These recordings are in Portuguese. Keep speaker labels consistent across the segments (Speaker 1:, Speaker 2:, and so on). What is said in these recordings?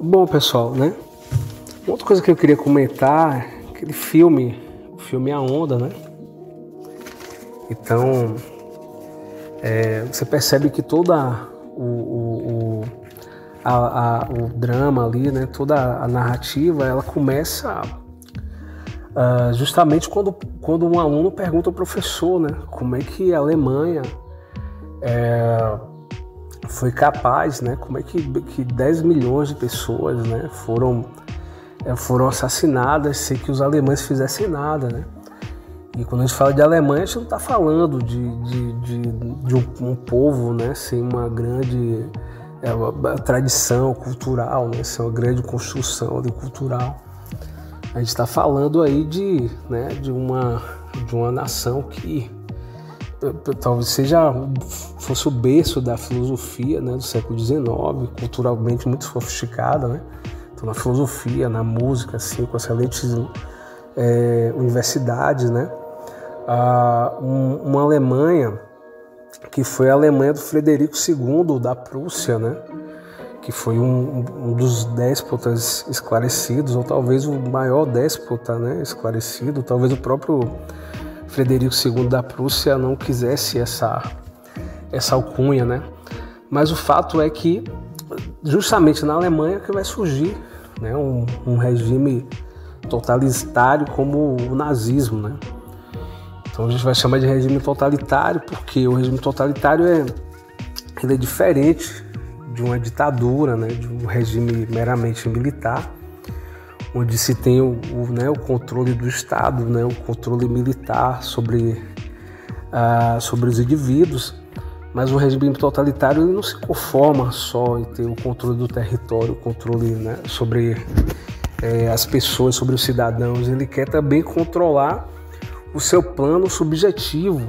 Speaker 1: Bom, pessoal, né? Outra coisa que eu queria comentar é aquele filme, o filme A Onda, né? Então, você percebe que toda o drama ali, né? Toda a narrativa, ela começa justamente quando um aluno pergunta ao professor, né? Como é que a Alemanha foi capaz, né? Como é que 10 milhões de pessoas, né, foram assassinadas sem que os alemães fizessem nada, né? E quando a gente fala de Alemanha, a gente não está falando de um povo, né, sem uma grande tradição cultural, né, sem uma grande construção cultural. A gente está falando aí de uma nação que talvez fosse o berço da filosofia, né, do século XIX, culturalmente muito sofisticada, né? Então, na filosofia, na música, assim, com excelentes universidades, né? Uma Alemanha que foi a Alemanha do Frederico II da Prússia, né? Que foi um dos déspotas esclarecidos, ou talvez o maior déspota, né, esclarecido. Talvez o próprio Frederico II da Prússia não quisesse essa alcunha, né? Mas o fato é que justamente na Alemanha que vai surgir, né, um regime totalitário como o nazismo, né? Então a gente vai chamar de regime totalitário porque o regime totalitário ele é diferente de uma ditadura, né, de um regime meramente militar, onde se tem o controle do Estado, né, o controle militar sobre os indivíduos. Mas o regime totalitário ele não se conforma só em ter o controle do território, o controle, né, sobre as pessoas, sobre os cidadãos. Ele quer também controlar o seu plano subjetivo.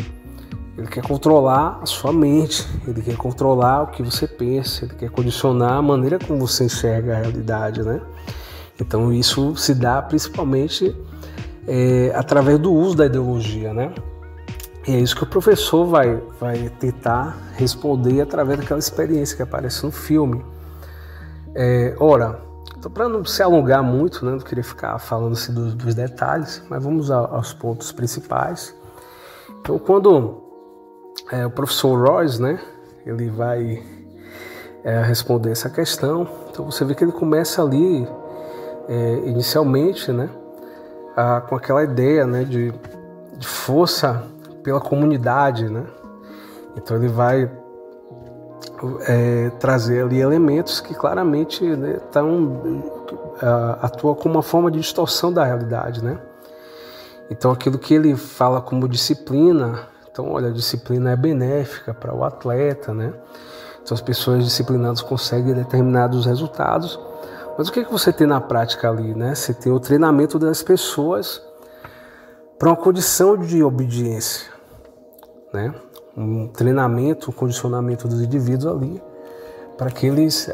Speaker 1: Ele quer controlar a sua mente, ele quer controlar o que você pensa, ele quer condicionar a maneira como você enxerga a realidade, né? Então isso se dá principalmente através do uso da ideologia, né? E é isso que o professor vai tentar responder através daquela experiência que aparece no filme. Então, para não se alongar muito, né, não queria ficar falando assim dos detalhes, mas vamos aos pontos principais. Então, quando o professor Royce, né, ele vai responder essa questão, então você vê que ele começa ali, inicialmente, né, com aquela ideia, né, de força pela comunidade, né? Então ele vai trazer ali elementos que claramente, né, atuam como uma forma de distorção da realidade, né? Então aquilo que ele fala como disciplina, então olha, a disciplina é benéfica para o atleta, né? Então as pessoas disciplinadas conseguem determinados resultados, mas o que você tem na prática ali, né? Você tem o treinamento das pessoas para uma condição de obediência, né? Um treinamento, um condicionamento dos indivíduos ali para que eles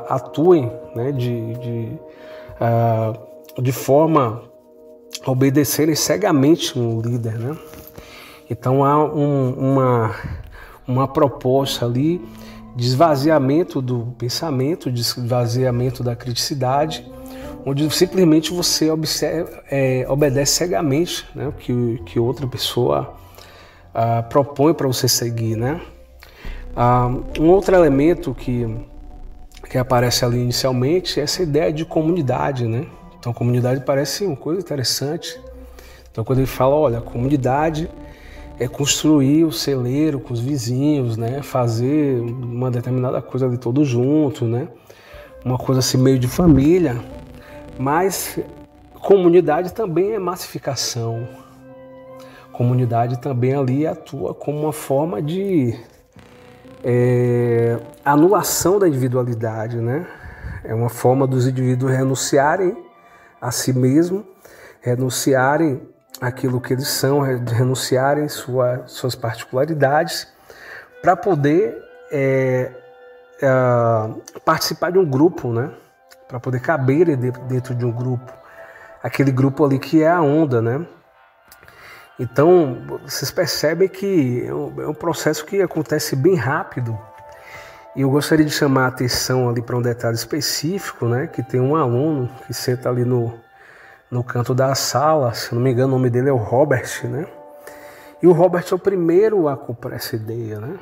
Speaker 1: atuem, né, de forma a obedecerem cegamente um líder, né? Então há uma proposta ali de esvaziamento do pensamento, de esvaziamento da criticidade, onde simplesmente você obedece cegamente, né, o que outra pessoa propõe para você seguir, né? Um outro elemento que aparece ali inicialmente é essa ideia de comunidade, né? Então, comunidade parece uma coisa interessante. Então, quando ele fala, olha, a comunidade é construir o celeiro com os vizinhos, né? Fazer uma determinada coisa ali todos juntos, né? Uma coisa assim meio de família. Mas comunidade também é massificação. Comunidade também ali atua como uma forma de anulação da individualidade, né? É uma forma dos indivíduos renunciarem a si mesmo, renunciarem àquilo que eles são, renunciarem suas particularidades para poder participar de um grupo, né? Para poder caber dentro de um grupo, aquele grupo ali que é a onda, né? Então, vocês percebem que é um processo que acontece bem rápido E eu gostaria de chamar a atenção ali para um detalhe específico, né? Que tem um aluno que senta ali no canto da sala, se não me engano o nome dele é o Robert, né? E o Robert é o primeiro a comprar essa ideia, né?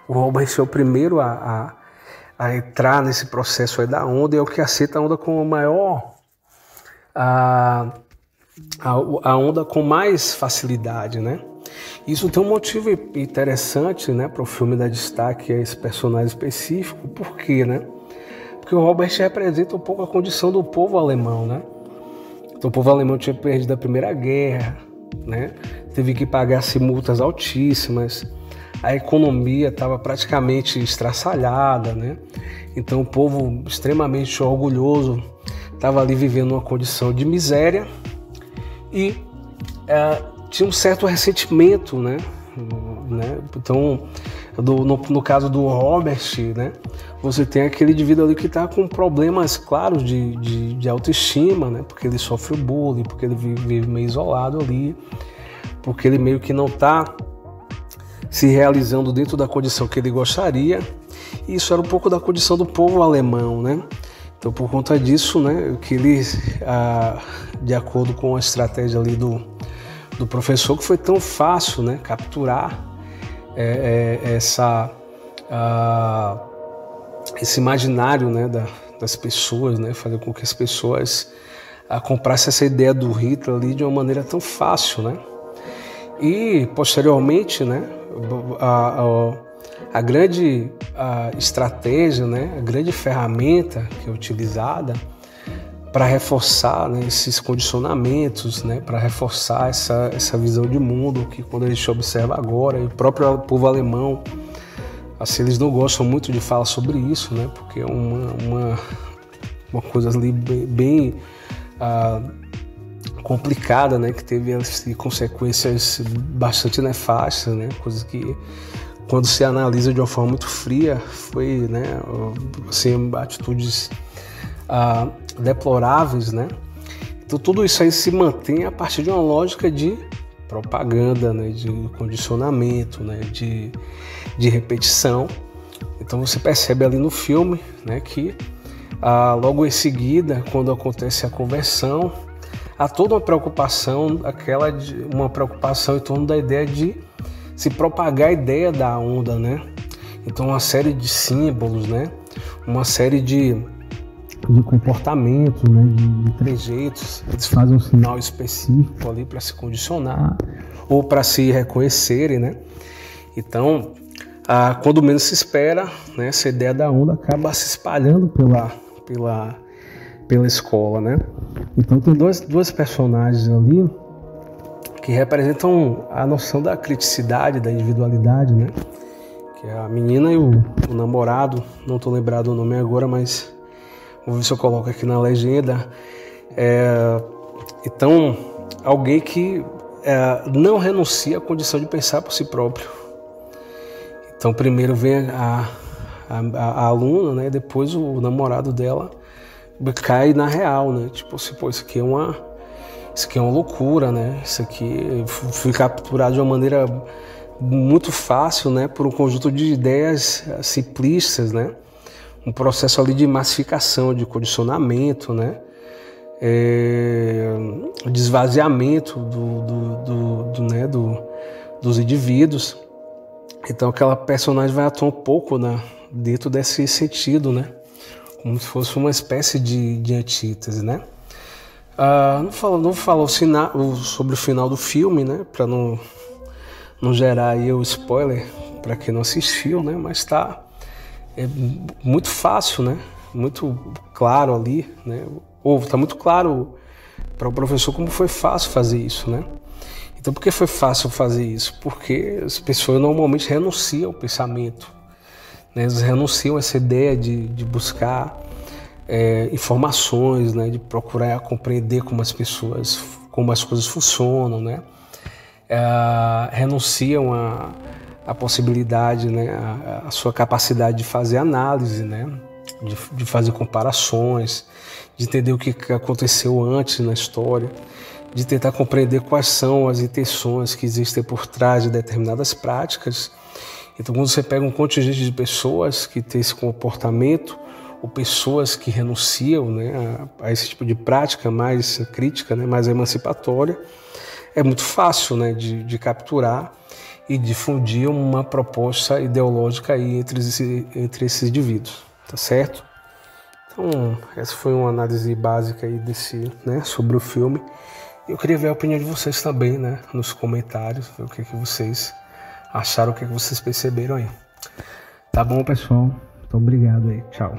Speaker 1: O Robert é o primeiro a entrar nesse processo aí da onda, e é o que aceita a onda com o maior... a onda com mais facilidade, né? Isso tem um motivo interessante, né, para o filme dar destaque a esse personagem específico. Por quê, né? Porque o Robert representa um pouco a condição do povo alemão, né? Então, o povo alemão tinha perdido a Primeira Guerra, né? Teve que pagar multas altíssimas, a economia estava praticamente estraçalhada, né? Então, o povo extremamente orgulhoso estava ali vivendo uma condição de miséria e tinha um certo ressentimento, né? Então, no caso do Robert, né? Você tem aquele indivíduo ali que está com problemas claros de autoestima, né? Porque ele sofre bullying, porque ele vive meio isolado ali, porque ele meio que não está se realizando dentro da condição que ele gostaria. E isso era um pouco da condição do povo alemão, né? Então, por conta disso, né, que ele, de acordo com a estratégia ali do professor, que foi tão fácil, né, capturar esse imaginário, né, das pessoas, né, fazer com que as pessoas comprassem essa ideia do Hitler ali de uma maneira tão fácil, né? E posteriormente, né, a grande estratégia, né, a grande ferramenta que é utilizada para reforçar, né, esses condicionamentos, né, para reforçar essa visão de mundo que quando a gente observa agora, e o próprio povo alemão, assim, eles não gostam muito de falar sobre isso, né, porque é uma coisa ali bem complicada, né, que teve consequências bastante nefastas, né, coisas que quando se analisa de uma forma muito fria foi, né, assim, atitudes deploráveis, né? Então tudo isso aí se mantém a partir de uma lógica de propaganda, né, de condicionamento, né, de repetição. Então você percebe ali no filme, né, que logo em seguida, quando acontece a conversão, há toda uma preocupação, uma preocupação em torno da ideia de se propagar a ideia da onda, né? Então uma série de símbolos, né? Uma série de comportamentos, né? De trejeitos, eles fazem um sinal específico ali para se condicionar ou para se reconhecerem, né? Então, quando menos se espera, né? Essa ideia da onda acaba se espalhando pela escola, né? Então tem duas personagens ali que representam a noção da criticidade, da individualidade, né? Que é a menina e o namorado, não estou lembrado o nome agora, mas vou ver se eu coloco aqui na legenda. Então, alguém que não renuncia à condição de pensar por si próprio. Então, primeiro vem a aluna, né? Depois o namorado dela cai na real, né? Tipo assim, pô, isso aqui é uma loucura, né? Isso aqui foi capturado de uma maneira muito fácil, né? Por um conjunto de ideias simplistas, né? Um processo ali de massificação, de condicionamento, né? De esvaziamento dos indivíduos. Então aquela personagem vai atuar um pouco dentro desse sentido, né? Como se fosse uma espécie de antítese, né? Não falo sobre o final do filme, né? Para não gerar aí o spoiler para quem não assistiu, né? Mas muito fácil, né? Muito claro ali, né? Ou tá muito claro para o professor como foi fácil fazer isso, né? Então, por que foi fácil fazer isso? Porque as pessoas normalmente renunciam ao pensamento, né? Eles renunciam a essa ideia de buscar informações, né? De procurar compreender como as coisas funcionam, né? Renunciam a possibilidade, né? A sua capacidade de fazer análise, né? De fazer comparações, de entender o que aconteceu antes na história, de tentar compreender quais são as intenções que existem por trás de determinadas práticas. Então, quando você pega um contingente de pessoas que tem esse comportamento, ou pessoas que renunciam, né, a esse tipo de prática mais crítica, né, mais emancipatória, é muito fácil, né, de capturar e difundir uma proposta ideológica aí entre esses indivíduos, tá certo? Então, essa foi uma análise básica aí né, sobre o filme. Eu queria ver a opinião de vocês também, né, nos comentários, ver o que vocês acharam, o que vocês perceberam aí. Tá bom, pessoal? Então, obrigado aí. Tchau.